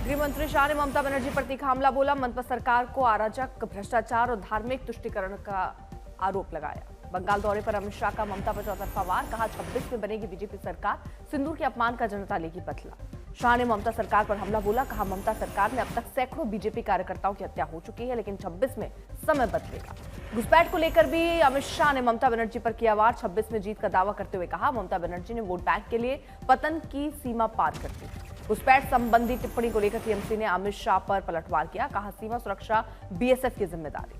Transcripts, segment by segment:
गृह मंत्री शाह ने ममता बनर्जी पर तीखा हमला बोला। मन पर सरकार को अराजक, भ्रष्टाचार और धार्मिक तुष्टीकरण का आरोप लगाया। बंगाल दौरे पर अमित शाह का ममता पर चौतरफा वार। कहा 26 में बनेगी बीजेपी सरकार, सिंदूर के अपमान का जनता लेगी बदला। शाह ने ममता सरकार पर हमला बोला। कहा ममता सरकार में अब तक सैकड़ों बीजेपी कार्यकर्ताओं की हत्या हो चुकी है, लेकिन 26 में समय बदलेगा। घुसपैठ को लेकर भी अमित शाह ने ममता बनर्जी पर किया वार। 26 में जीत का दावा करते हुए कहा ममता बनर्जी ने वोट बैंक के लिए पतन की सीमा पार कर दी। घुसपैठ संबंधी टिप्पणी को लेकर टीएमसी ने अमित शाह पर पलटवार किया। कहा सीमा सुरक्षा बीएसएफ की जिम्मेदारी।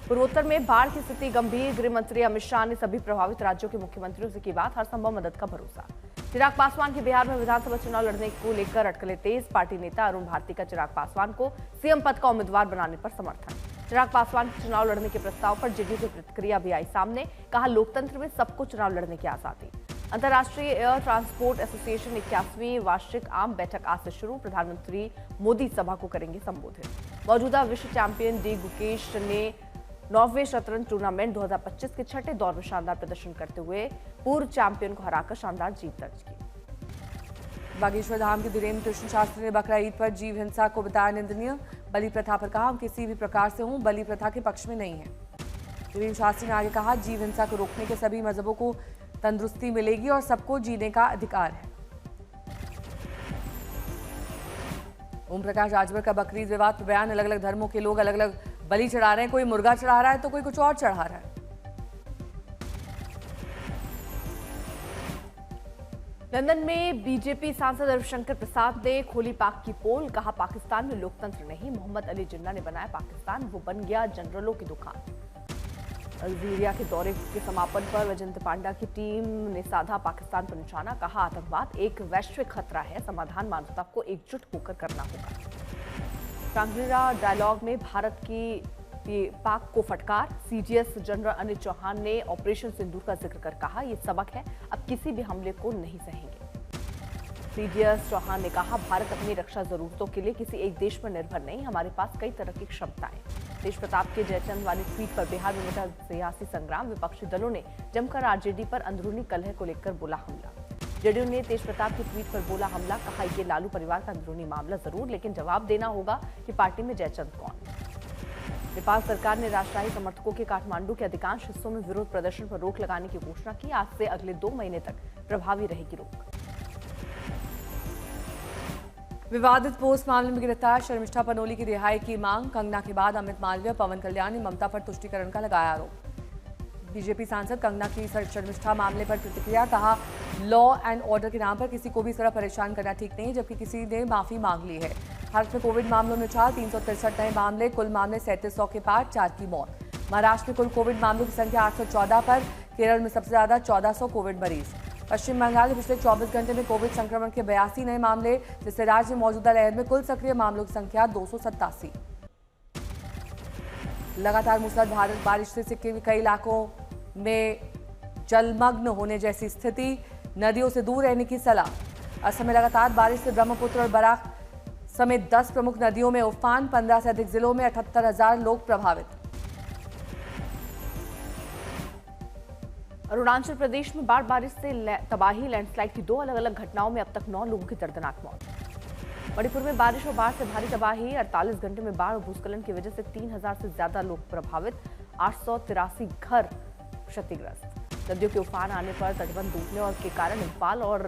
पूर्वोत्तर में बाढ़ की स्थिति गंभीर। गृह मंत्री अमित शाह ने सभी प्रभावित राज्यों के मुख्यमंत्रियों से की बात। हर संभव मदद का भरोसा। चिराग पासवान के बिहार में विधानसभा चुनाव लड़ने को लेकर अटकलें तेज। पार्टी नेता अरुण भारती का चिराग पासवान को सीएम पद का उम्मीदवार बनाने पर समर्थन। चिराग पासवान के चुनाव लड़ने के प्रस्ताव पर जेडीयू की प्रतिक्रिया भी आई सामने। कहा लोकतंत्र में सबको चुनाव लड़ने की आजादी। अंतर्राष्ट्रीय एयर ट्रांसपोर्ट एसोसिएशन 81वीं वार्षिक आम बैठक आज से शुरू। प्रधानमंत्री मोदी सभा को करेंगे संबोधित। मौजूदा विश्व चैंपियन डी गुकेश ने नॉर्वे शतरंज टूर्नामेंट 2025 के छठे दौर में शानदार प्रदर्शन करते हुए पूर्व चैंपियन को हराकर शानदार जीत दर्ज की। बागेश्वर धाम के धीरेन्द्र कृष्ण शास्त्री ने बकरा ईद पर जीव हिंसा को बताया निंदनीय। बलि प्रथा पर कहा हम किसी भी प्रकार से हूं बलि प्रथा के पक्ष में नहीं है। धीरेन्द्र शास्त्री ने आगे कहा जीव हिंसा को रोकने के सभी मजहबों को तंदुरुस्ती मिलेगी और सबको जीने का अधिकार है। ओम प्रकाश राजभर का बकरीद विवाद पर बयान। अलग अलग धर्मों के लोग अलग अलग बलि चढ़ा रहे हैं। कोई मुर्गा चढ़ा रहा है तो कोई कुछ और चढ़ा रहा है। लंदन में बीजेपी सांसद रविशंकर प्रसाद ने खोली पाक की पोल। कहा पाकिस्तान में लोकतंत्र नहीं, मोहम्मद अली जिन्ना ने बनाया पाकिस्तान, वो बन गया जनरलों की दुकान। अल्जीरिया के दौरे के समापन पर वैजयंत पांडा की टीम ने साधा पाकिस्तान पर निशाना। कहा आतंकवाद एक वैश्विक खतरा है, समाधान मानवता को एकजुट होकर करना होगा। सांगलीला डायलॉग में भारत की पाक को फटकार। सीजीएस जनरल अनिल चौहान ने ऑपरेशन सिंदूर का जिक्र कर कहा यह सबक है, अब किसी भी हमले को नहीं सहेंगे। सीजीएस चौहान ने कहा भारत अपनी रक्षा जरूरतों के लिए किसी एक देश पर निर्भर नहीं, हमारे पास कई तरह की क्षमताएं। तेज प्रताप के जयचंद वाली ट्वीट पर बिहार में मचा सियासी संग्राम। विपक्षी दलों ने जमकर आरजेडी पर अंदरूनी कलह को लेकर बोला हमला। जेडीयू ने तेज प्रताप की ट्वीट पर बोला हमला। कहा ये लालू परिवार का अंदरूनी मामला जरूर, लेकिन जवाब देना होगा कि पार्टी में जयचंद कौन। नेपाल सरकार ने राष्ट्रवादी समर्थकों के काठमांडू के अधिकांश हिस्सों में विरोध प्रदर्शन पर रोक लगाने की घोषणा की। आज से अगले 2 महीने तक प्रभावी रहेगी रोक। विवादित पोस्ट मामले में गिरफ्तार शर्मिष्ठा पनोली की रिहाई की मांग। कंगना के बाद अमित मालवीय, पवन कल्याण ने ममता पर तुष्टीकरण का लगाया आरोप। बीजेपी सांसद कंगना की शर्मिष्ठा मामले पर प्रतिक्रिया। कहा लॉ एंड ऑर्डर के नाम पर किसी को भी इस तरह परेशान करना ठीक नहीं, जबकि किसी ने माफी मांग ली है। भारत में कोविड मामलों में उछाल, 363 नए मामले, कुल मामले 3700 के पार, 4 की मौत। महाराष्ट्र में कुल कोविड मामलों की संख्या 814 पर, केरल में सबसे ज्यादा 1400 कोविड मरीज। पश्चिम बंगाल में पिछले 24 घंटे में कोविड संक्रमण के 82 नए मामले, जिससे राज्य में मौजूदा लहर में कुल सक्रिय मामलों की संख्या 287। लगातार मूसलाधार बारिश से सिक्किम के कई इलाकों में जलमग्न होने जैसी स्थिति, नदियों से दूर रहने की सलाह। असम में लगातार बारिश से ब्रह्मपुत्र और बराक समेत 10 प्रमुख नदियों में उफान। 15 से अधिक जिलों में 78,000 लोग प्रभावित। अरुणाचल प्रदेश में बाढ़ बारिश से तबाही, लैंडस्लाइड की 2 अलग अलग घटनाओं में अब तक 9 लोगों की दर्दनाक मौत। मणिपुर में बारिश और बाढ़ से भारी तबाही, 48 घंटे में बाढ़ और भूस्खलन की वजह से 3000 से ज्यादा लोग प्रभावित, 883 घर क्षतिग्रस्त। नदियों के उफान आने पर तटबंध टूटने और के कारण इम्फाल और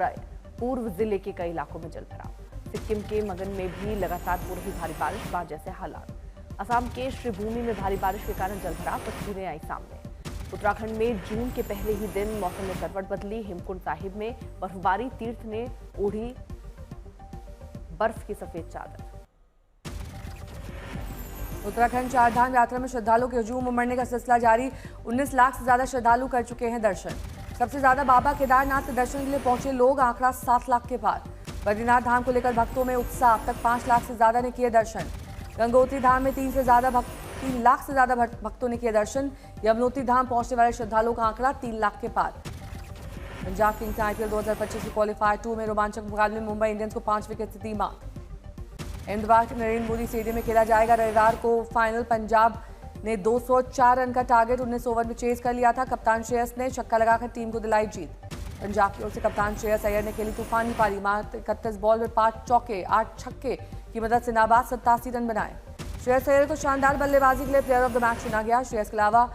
पूर्व जिले के कई इलाकों में जलभराव। सिक्किम के मगन में भी लगातार हो रही भारी बारिश, बाढ़ जैसे हालात। असम के श्रीभूमि में भारी बारिश के कारण जलभराव, तस्वीरें आई सामने। उत्तराखंड में जून के पहले ही दिन मौसम में करवट बदली। हेमकुंड साहिब में बर्फबारी, तीर्थ ने ओढ़ी बर्फ की सफेद चादर। उत्तराखंड चारधाम यात्रा में श्रद्धालुओं के हुजूम उमड़ने का सिलसिला जारी। 19 लाख से ज्यादा श्रद्धालु कर चुके हैं दर्शन। सबसे ज्यादा बाबा केदारनाथ के दर्शन के लिए पहुंचे लोग, आंकड़ा 7 लाख के पार। बद्रीनाथ धाम को लेकर भक्तों में उत्साह, अब तक 5 लाख से ज्यादा ने किए दर्शन। गंगोत्री धाम में 3 लाख से ज्यादा भक्तों ने किए दर्शन। यमुनोत्री धाम पहुंचने वाले श्रद्धालुओं का आंकड़ा 3 लाख के पार। पंजाब किंग्स आईपीएल 2025 की क्वालीफायर 2 में रोमांचक मुकाबले में मुंबई इंडियंस को 5 विकेट से दी मात। अहमदाबाद के नरेंद्र मोदी स्टेडियम में खेला जाएगा रविवार को फाइनल। पंजाब ने 204 रन का टारगेट 19 ओवर में चेज कर लिया था। कप्तान श्रेयस ने छक्का लगाकर टीम को दिलाई जीत। पंजाब की ओर से कप्तान श्रेयस अय्यर ने खेली तूफानी पारी, मात्र 31 बॉल में 5 चौके 8 छक्के की मदद से नाबाद 87 रन बनाए। श्रेयस अय्यर को शानदार बल्लेबाजी के लिए प्लेयर ऑफ द मैच चुना गया। श्रेयस के अलावा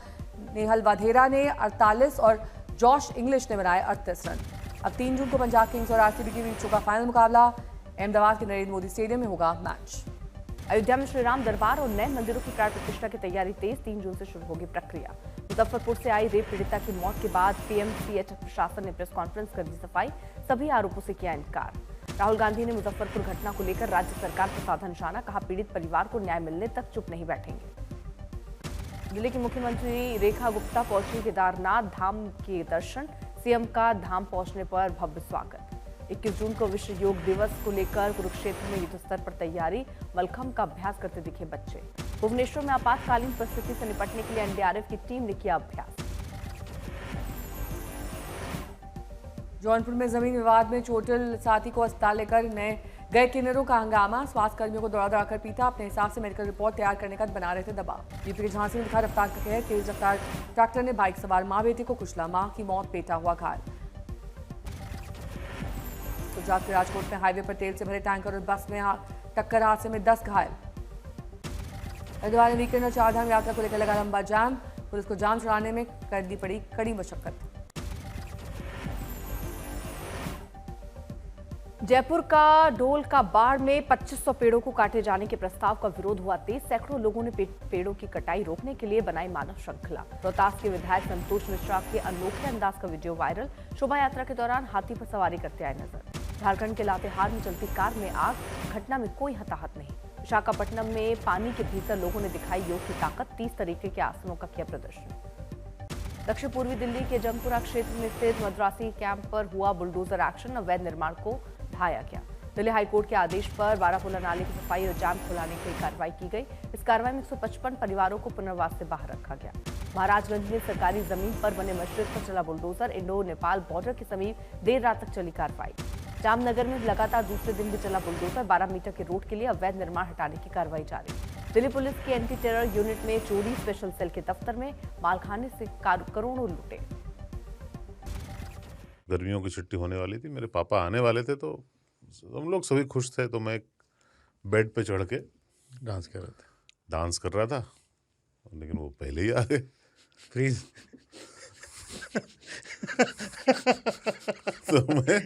नेहल वाधेरा ने 48 और जॉश इंग्लिश ने बनाए 38 रन। अब 3 जून को पंजाब किंग्स और आरसीबी के बीच होगा फाइनल मुकाबला। अहमदाबाद के नरेंद्र मोदी स्टेडियम में होगा मैच। अयोध्या में श्री राम दरबार और नए मंदिरों की प्राण प्रतिष्ठा की तैयारी तेज, 3 जून से शुरू होगी प्रक्रिया। मुजफ्फरपुर से आई रेप पीड़िता की मौत के बाद पीएमसीएच प्रशासन ने प्रेस कॉन्फ्रेंस कर दी सफाई, सभी आरोपों से किया इनकार। राहुल गांधी ने मुजफ्फरपुर घटना को लेकर राज्य सरकार पर साधा निशाना, कहा पीड़ित परिवार को न्याय मिलने तक चुप नहीं बैठेंगे। दिल्ली की मुख्यमंत्री रेखा गुप्ता पहुंची केदारनाथ धाम के दर्शन, सीएम का धाम पहुंचने पर भव्य स्वागत। 21 जून को विश्व योग दिवस को लेकर कुरुक्षेत्र में युद्ध स्तर पर तैयारी, मलखंब का अभ्यास करते दिखे बच्चे। भुवनेश्वर में आपातकालीन परिस्थिति से निपटने के लिए एनडीआरएफ की टीम ने किया अभ्यास। जौनपुर में जमीन विवाद में चोटिल साथी को अस्पताल लेकर गए किन्नरों का हंगामा, स्वास्थ्य कर्मियों को दौड़ा कर पीटा, अपने हिसाब से मेडिकल रिपोर्ट तैयार करने का बना रहे थे दबाव। यूपी के झांसी में दिखा रफ्तार का कहर, तेज रफ्तार ट्रैक्टर ने बाइक सवार मां बेटे को कुचला, मां की मौत, बेटा हुआ घायल। गुजरात के राजकोट में हाईवे पर तेल से भरे टैंकर और बस में टक्कर हादसे में 10 घायल। हरिद्वार में वीकेंड और चारधाम यात्रा को लेकर लगा लंबा जाम, पुलिस को जाम छुड़ाने में करनी पड़ी कड़ी मशक्कत। जयपुर का ढोल का बाड़ में 2500 पेड़ों को काटे जाने के प्रस्ताव का विरोध हुआ तेज, सैकड़ों लोगों ने पेड़ों की कटाई रोकने के लिए बनाई मानव श्रृंखला। रोहतास के विधायक संतोष मिश्रा के अनोखे अंदाज का वीडियो वायरल, शोभा यात्रा के दौरान हाथी पर सवारी करते आए नजर। झारखंड के लातेहार में चलती कार में आग, घटना में कोई हताहत नहीं। विशाखापट्टनम में पानी के भीतर लोगों ने दिखाई योग की ताकत, 30 तरीके के आसनों का किया प्रदर्शन। दक्षिण पूर्वी दिल्ली के जंगपुरा क्षेत्र में स्थित मद्रासी कैंप पर हुआ बुलडोजर एक्शन, अवैध निर्माण को ढाया गया। दिल्ली हाईकोर्ट के आदेश पर बारापुला नाले की सफाई और जाम खुलाने की कार्रवाई की गई। इस कार्रवाई में 155 परिवारों को पुनर्वास से बाहर रखा गया। महाराजगंज में सरकारी जमीन पर बने मस्जिद पर चला बुलडोजर, इंडो नेपाल बॉर्डर के समीप देर रात तक चली कार्रवाई। जामनगर में लगातार दूसरे दिन भी चला बुलडोजर, 12 मीटर के रोड के लिए अवैध निर्माण हटाने की कार्रवाई जारी। दिल्ली पुलिस की एंटी टेरर यूनिट में चोरी, स्पेशल सेल के दफ्तर में मालखाने से करोड़ों लूटे। गर्मियों की छुट्टी होने वाली थी, मेरे पापा आने वाले थे, तो हम लोग सभी खुश थे। तो मैं बेड पे चढ़ के डांस कर रहा था, लेकिन वो पहले ही आ गए। फ्रीज तो मैं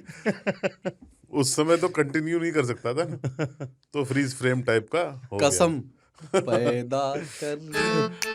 उस समय तो कंटिन्यू नहीं कर सकता था ना, तो फ्रीज फ्रेम टाइप का हो गया। कसम पैदा कर